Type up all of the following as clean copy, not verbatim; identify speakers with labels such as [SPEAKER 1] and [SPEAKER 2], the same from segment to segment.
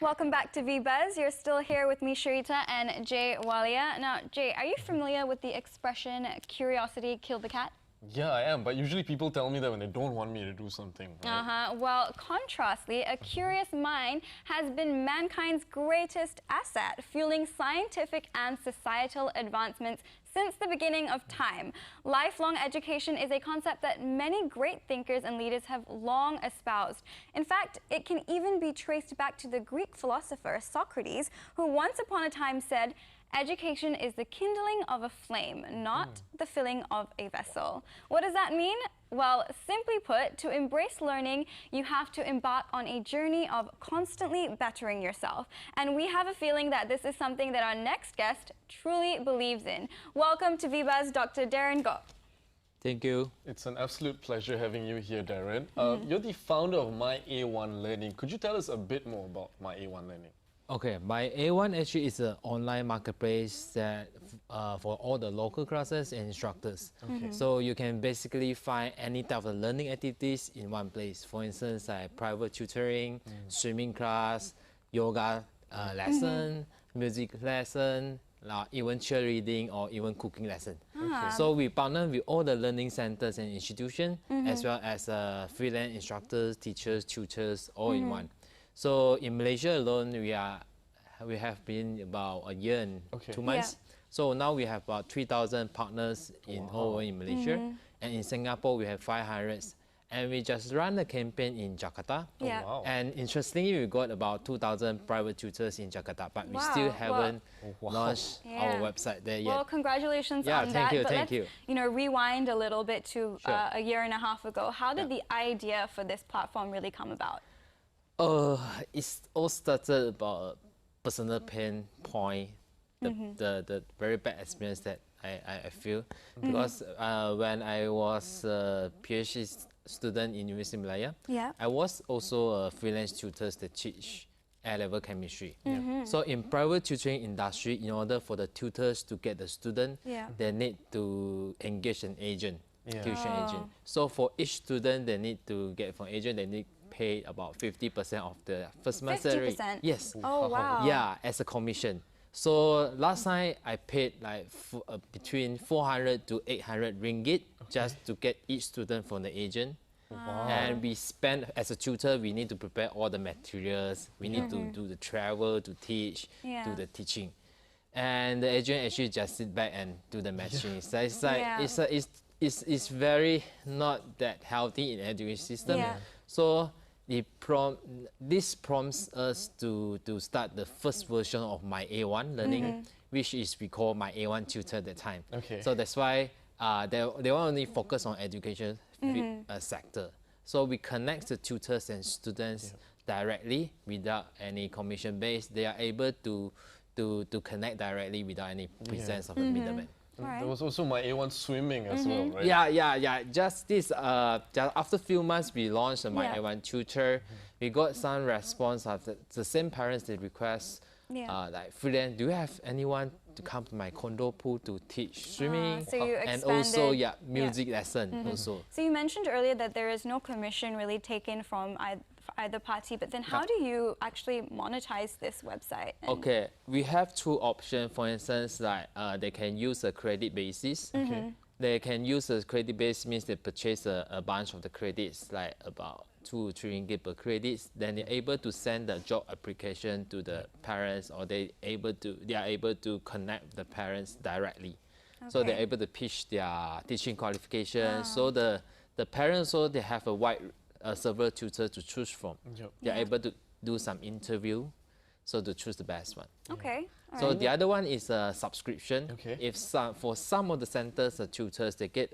[SPEAKER 1] Welcome back to VBuzz. You're still here with me, Sharita, and Jay Walia. Now, Jay, are you familiar with the expression, curiosity killed the cat?
[SPEAKER 2] Yeah, I am, but usually people tell me that when they don't want me to do something, right?
[SPEAKER 1] Well, contrastly, a curious mind has been mankind's greatest asset, fueling scientific and societal advancements since the beginning of time. Lifelong education is a concept that many great thinkers and leaders have long espoused. In fact, it can even be traced back to the Greek philosopher Socrates, who once upon a time said, "Education is the kindling of a flame, not the filling of a vessel." What does that mean? Well, simply put, to embrace learning, you have to embark on a journey of constantly bettering yourself. And we have a feeling that this is something that our next guest truly believes in. Welcome to VBuzz, Dr. Darren Gouk.
[SPEAKER 3] Thank you.
[SPEAKER 2] It's an absolute pleasure having you here, Darren. You're the founder of My AOne Learning. Could you tell us a bit more about My AOne Learning?
[SPEAKER 3] Okay, My AOne actually is an online marketplace that for all the local classes and instructors. So you can basically find any type of learning activities in one place. For instance, like private tutoring, swimming class, yoga lesson, music lesson, even cheerleading or even cooking lesson. So we partner with all the learning centers and institutions, as well as freelance instructors, teachers, tutors, all in one. So in Malaysia alone, we have been about a year and 2 months. So now we have about 3,000 partners all over in Malaysia, and in Singapore we have 500. And we just ran a campaign in Jakarta. And interestingly, we got about 2,000 private tutors in Jakarta, but we still haven't launched our website there yet.
[SPEAKER 1] Well, congratulations on that.
[SPEAKER 3] Thank you.
[SPEAKER 1] You know, rewind a little bit to a year and a half ago. How did the idea for this platform really come about?
[SPEAKER 3] It all started about a personal pain point, the very bad experience that I feel. Because when I was a PhD student in University of Malaya, I was also a freelance tutor that teach A-level chemistry. So in private tutoring industry, in order for the tutors to get the student, they need to engage an agent, tuition agent. So for each student they need to get from agent, they need pay about 50% of the first month salary. Yes.
[SPEAKER 1] Oh, wow.
[SPEAKER 3] Yeah, as a commission. So last time I paid like between 400 to 800 ringgit just to get each student from the agent. And we spend, as a tutor, we need to prepare all the materials. We need to do the travel, to teach, do the teaching. And the agent actually just sit back and do the matching. So it's like, it's very not that healthy in education system. So this prompts us to start the first version of My AOne Learning, which is we call My AOne Tutor at the time. So that's why they want only focus on education sector. So we connect the tutors and students directly without any commission base. They are able to connect directly without any presence of a middleman.
[SPEAKER 2] There was also My AOne Swimming as well, right?
[SPEAKER 3] Yeah. Just this, just after a few months, we launched the My AOne Tutor. We got some response of the same parents that request, like, freelance, do you have anyone to come to my condo pool to teach swimming?
[SPEAKER 1] So you
[SPEAKER 3] and also, music lesson also.
[SPEAKER 1] So you mentioned earlier that there is no commission really taken from either party, but then how do you actually monetize this website?
[SPEAKER 3] Okay, we have two options. For instance, like they can use a credit basis. They can use a credit base, means they purchase a bunch of the credits, like about 2 or 3 ringgit per credit. Then they're able to send the job application to the parents, or they are able to connect the parents directly. So they're able to pitch their teaching qualifications. So the parents, so they have a wide several tutors to choose from. They're able to do some interview, so to choose the best one. So the other one is a subscription. If for some of the centers, the tutors, they get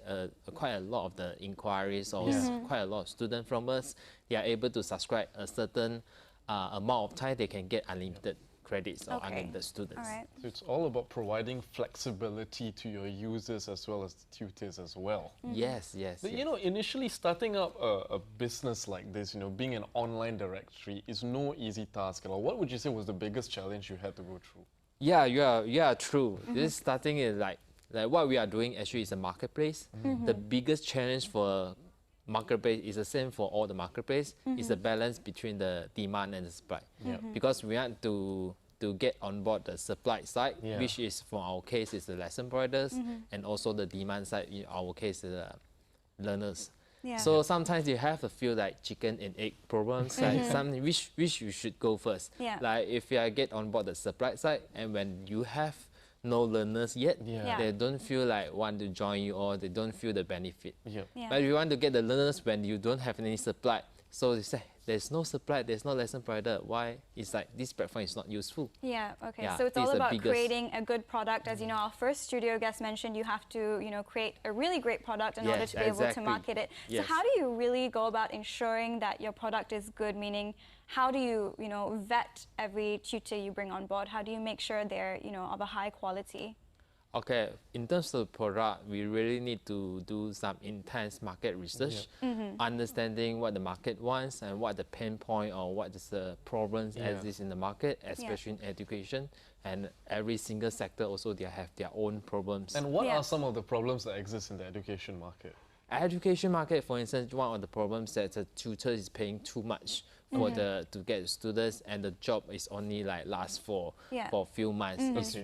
[SPEAKER 3] quite a lot of the inquiries or quite a lot of students from us, they are able to subscribe a certain amount of time. They can get unlimited credits or unlimited students.
[SPEAKER 2] So it's all about providing flexibility to your users as well as the tutors as well.
[SPEAKER 3] Yes.
[SPEAKER 2] But, you know, initially starting up a business like this, you know, being an online directory is no easy task at all. What would you say was the biggest challenge you had to go through?
[SPEAKER 3] Yeah, true. This starting is like what we are doing actually is a marketplace. The biggest challenge for marketplace is the same for all the marketplace. It's a balance between the demand and the supply. Because we want to get on board the supply side, which is for our case is the lesson providers, and also the demand side in our case is the learners. So sometimes you have to feel like chicken and egg problems, like something which you should go first. Like if you get on board the supply side, and when you have no learners yet, they don't feel like want to join you, or they don't feel the benefit. But you want to get the learners when you don't have any supply. So they say there's no supply, there's no lesson provider. Why? It's like this platform is not useful.
[SPEAKER 1] So it's all about creating a good product. As you know, our first studio guest mentioned, you have to create a really great product in order to be able to market it. So how do you really go about ensuring that your product is good? Meaning, how do you vet every tutor you bring on board? How do you make sure they're of a high quality?
[SPEAKER 3] Okay, in terms of product, we really need to do some intense market research, understanding what the market wants and what the pain point or what is the problems exist in the market, especially in education. And every single sector also they have their own problems.
[SPEAKER 2] And what are some of the problems that exist in the education market?
[SPEAKER 3] Education market, for instance, one of the problems that the tutor is paying too much for to get the students, and the job is only like lasts for a few months.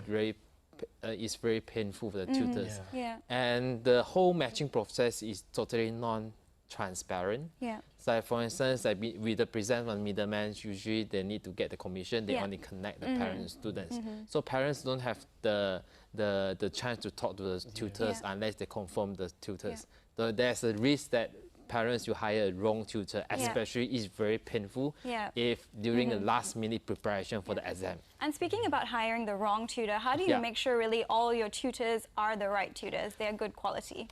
[SPEAKER 3] It's very painful for the tutors. And the whole matching process is totally non-transparent. So for instance, with the present on middlemen, usually they need to get the commission, they only connect the parents and students. So parents don't have the chance to talk to the tutors unless they confirm the tutors. So there's a risk that parents you hire a wrong tutor, especially is very painful if during the last minute preparation for the exam.
[SPEAKER 1] And speaking about hiring the wrong tutor, how do you make sure really all your tutors are the right tutors, they're good quality?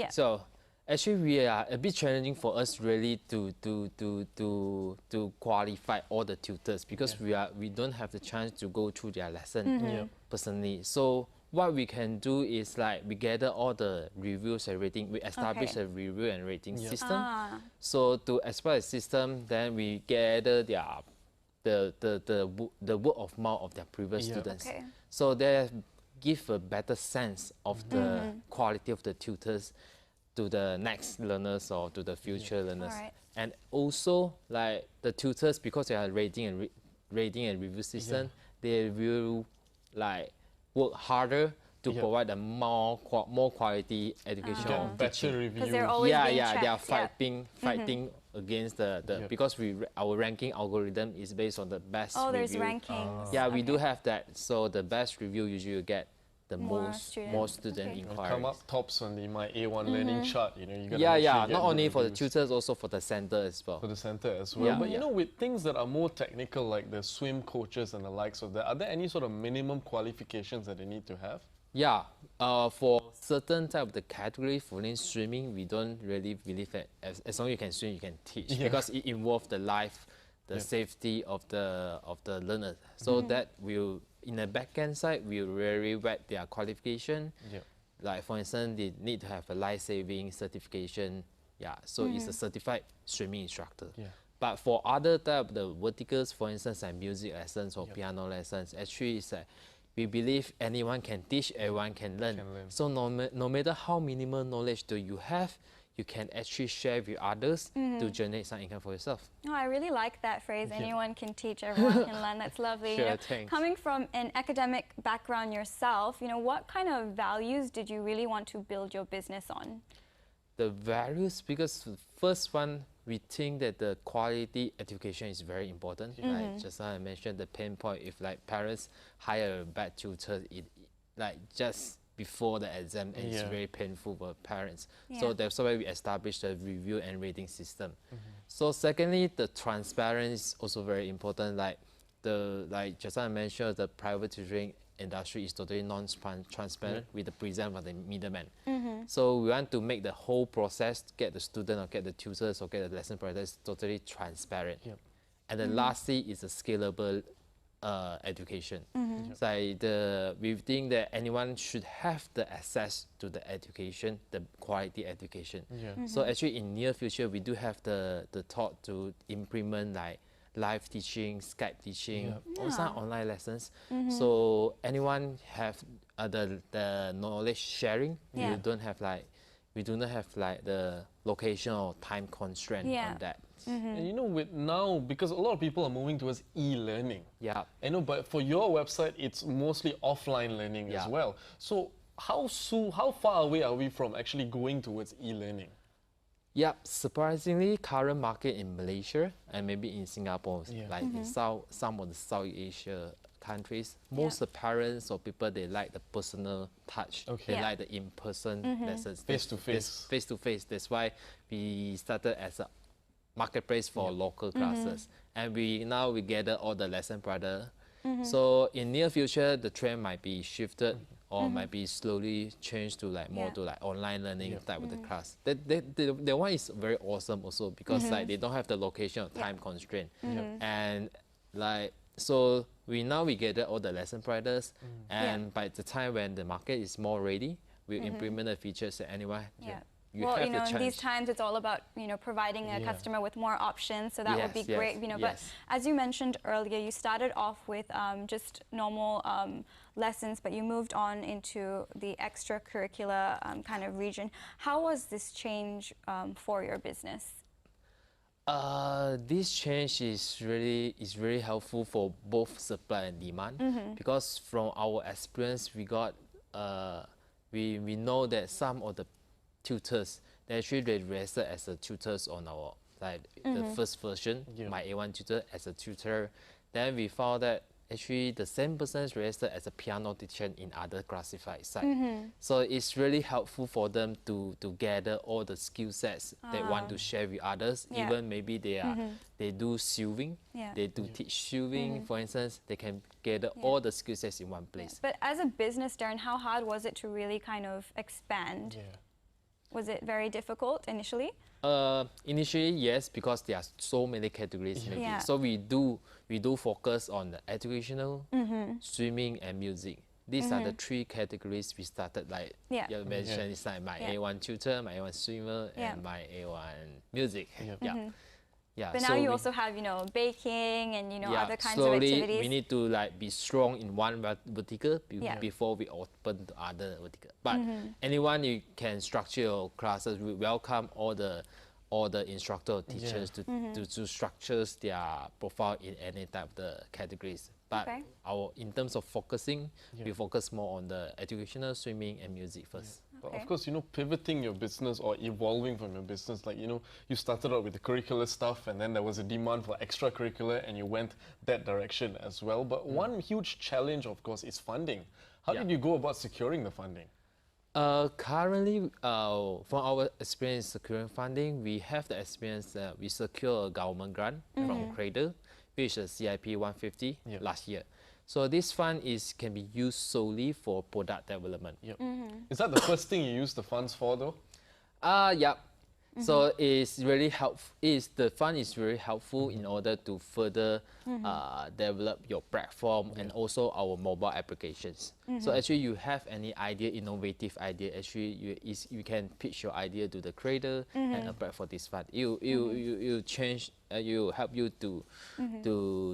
[SPEAKER 3] So actually we are a bit challenging for us really to qualify all the tutors, because we don't have the chance to go through their lesson personally. So what we can do is like we gather all the reviews and rating. We establish a review and rating system. So to exploit the system, then we gather the word of mouth of their previous students. So they give a better sense of the quality of the tutors to the next learners or to the future learners. And also like the tutors, because they are rating and review system, they will like work harder to provide a more quality education or
[SPEAKER 2] better review.
[SPEAKER 1] Because they're always being checked.
[SPEAKER 3] They are fighting against because our ranking algorithm is based on the best review.
[SPEAKER 1] There's rankings.
[SPEAKER 3] We do have that. So the best review usually you get the more student inquiries.
[SPEAKER 2] Come up tops on the My AOne Learning chart. You got
[SPEAKER 3] not only for the tutors, also for the center as well.
[SPEAKER 2] For the center as well. But with things that are more technical, like the swim coaches and the likes of that, are there any sort of minimum qualifications that they need to have?
[SPEAKER 3] For certain type of the category, for instance, swimming, we don't really believe that as long as you can swim, you can teach, because it involves the life, the safety of the learners. So that will, in the back-end side, we really vet their qualification. Like for instance, they need to have a life-saving certification. So it's a certified swimming instructor. But for other type of the verticals, for instance, like music lessons or piano lessons, actually it's we believe anyone can teach, everyone can learn. So no matter how minimal knowledge do you have, you can actually share with others to generate some income for yourself.
[SPEAKER 1] I really like that phrase, anyone can teach, everyone can learn. That's lovely.
[SPEAKER 3] Thanks.
[SPEAKER 1] Coming from an academic background yourself, what kind of values did you really want to build your business on?
[SPEAKER 3] The values, because first one, we think that the quality education is very important. Like just like I mentioned, the pain point, if like parents hire a bad tutor, like just before the exam, and it's very painful for parents. So that's why we established a review and rating system. So secondly, the transparency is also very important. Like just like I mentioned, the private tutoring industry is totally non-transparent with the present of the middleman. So we want to make the whole process, get the student or get the tutors or get the lesson providers totally transparent. And then lastly is a scalable education. So we think that anyone should have the access to the education, the quality education. So actually in near future, we do have the thought to implement like live teaching, Skype teaching, also online lessons. So anyone have the knowledge sharing. We do not have like the location or time constraint on that.
[SPEAKER 2] And you know, with now, because a lot of people are moving towards e-learning.
[SPEAKER 3] Yeah.
[SPEAKER 2] I know, but for your website, it's mostly offline learning as well. So how far away are we from actually going towards e-learning?
[SPEAKER 3] Yeah, surprisingly, current market in Malaysia and maybe in Singapore, like in some of the South Asia countries, most the parents or people, they like the personal touch. They like the in-person lessons.
[SPEAKER 2] Face-to-face.
[SPEAKER 3] Face-to-face. That's why we started as a marketplace for local classes. And we gather all the lesson provider. So in near future, the trend might be shifted or might be slowly changed to like more to like online learning type of the class. The one is very awesome also because like they don't have the location or time constraint. And like, so we gather all the lesson providers and by the time when the market is more ready, we implement the features that anyone
[SPEAKER 1] well, you know, in these times, it's all about, you know, providing a customer with more options. So that would be great, you know. But as you mentioned earlier, you started off with just normal lessons, but you moved on into the extracurricular kind of region. How was this change for your business?
[SPEAKER 3] This change is really helpful for both supply and demand because from our experience, we got we know that some of the tutors, they registered as a tutors on our the first version, My AOne tutor as a tutor. Then we found that actually the same person is registered as a piano teacher in other classified site. So it's really helpful for them to gather all the skill sets they want to share with others. Even maybe they do sewing, they do teach sewing, for instance, they can gather all the skill sets in one place.
[SPEAKER 1] But as a business, Darren, how hard was it to really kind of expand? Was it very difficult initially?
[SPEAKER 3] Initially, yes, because there are so many categories. So we do focus on the educational, swimming, and music. These are the three categories we started. Like you mentioned, it's like My AOne tutor, My AOne swimmer, and My AOne music.
[SPEAKER 1] But now you also have, you know, baking and, you know, other kinds of
[SPEAKER 3] slowly
[SPEAKER 1] activities.
[SPEAKER 3] We need to like be strong in one vertical before we open the other vertical. But anyone, you can structure your classes. We welcome all the instructor or teachers to structure their profile in any type of the categories. But in terms of focusing, we focus more on the educational, swimming, and music first.
[SPEAKER 2] But of course, you know, pivoting your business or evolving from your business, like, you know, you started out with the curricular stuff and then there was a demand for extracurricular and you went that direction as well. But one huge challenge, of course, is funding. How did you go about securing the funding?
[SPEAKER 3] Currently, from our experience securing funding, we have the experience that we secure a government grant from Cradle, which is CIP 150 last year. So this fund can be used solely for product development.
[SPEAKER 2] Is that the first thing you use the funds for, though?
[SPEAKER 3] So it's really helpful. The fund is very helpful in order to further develop your platform and also our mobile applications. So actually, you have any idea, innovative idea, actually you can pitch your idea to the creator and apply for this fund. You change. You help you to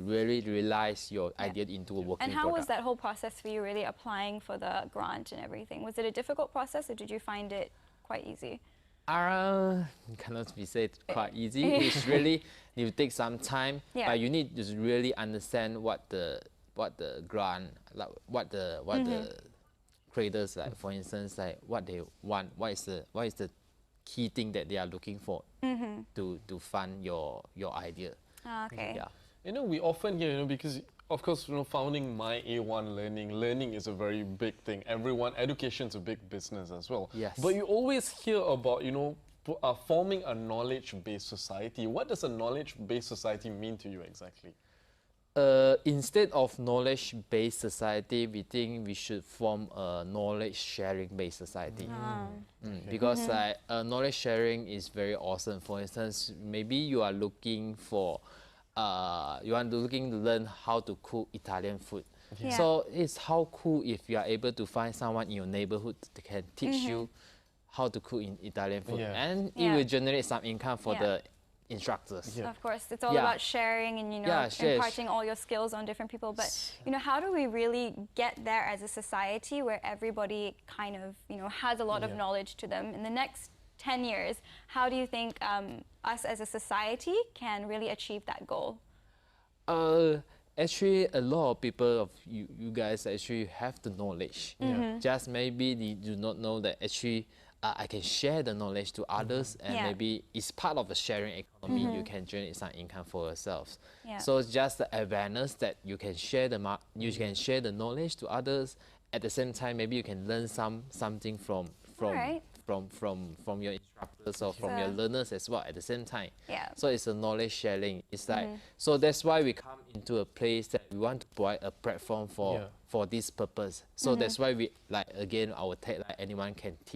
[SPEAKER 3] really realize your idea into a working
[SPEAKER 1] And how
[SPEAKER 3] product.
[SPEAKER 1] was that whole process for you, really applying for the grant and everything? Was it a difficult process or did you find it quite easy?
[SPEAKER 3] Cannot be said quite easy. It's really, you take some time, but you need to really understand what the grant, like what the creators, like for instance, like what they want, what is the key thing that they are looking for to fund your idea.
[SPEAKER 2] You know, we often hear, you know, because of course, you know, founding My AOne Learning is a very big thing. Education's a big business as well. But you always hear about, you know, forming a knowledge-based society. What does a knowledge-based society mean to you exactly?
[SPEAKER 3] Instead of knowledge-based society, we think we should form a knowledge-sharing-based society. Because like, knowledge sharing is very awesome. For instance, maybe you are looking for looking to learn how to cook Italian food. So it's how cool if you are able to find someone in your neighborhood that can teach you how to cook in Italian food, and it will generate some income for the instructors.
[SPEAKER 1] Of course, it's all about sharing and, you know, imparting all your skills on different people. But, you know, how do we really get there as a society where everybody kind of, you know, has a lot of knowledge to them? In the next 10 years, how do you think us as a society can really achieve that goal?
[SPEAKER 3] Actually, a lot of people of you guys actually have the knowledge. Just maybe they do not know that actually I can share the knowledge to others, and maybe it's part of the sharing economy. You can generate some income for yourselves. So it's just the awareness that you can share the knowledge to others. At the same time, maybe you can learn something from your instructors or from your learners as well at the same time. So it's a knowledge sharing. It's like so that's why we come into a place that we want to provide a platform for this purpose. So that's why we, like, again, our tagline, anyone can teach.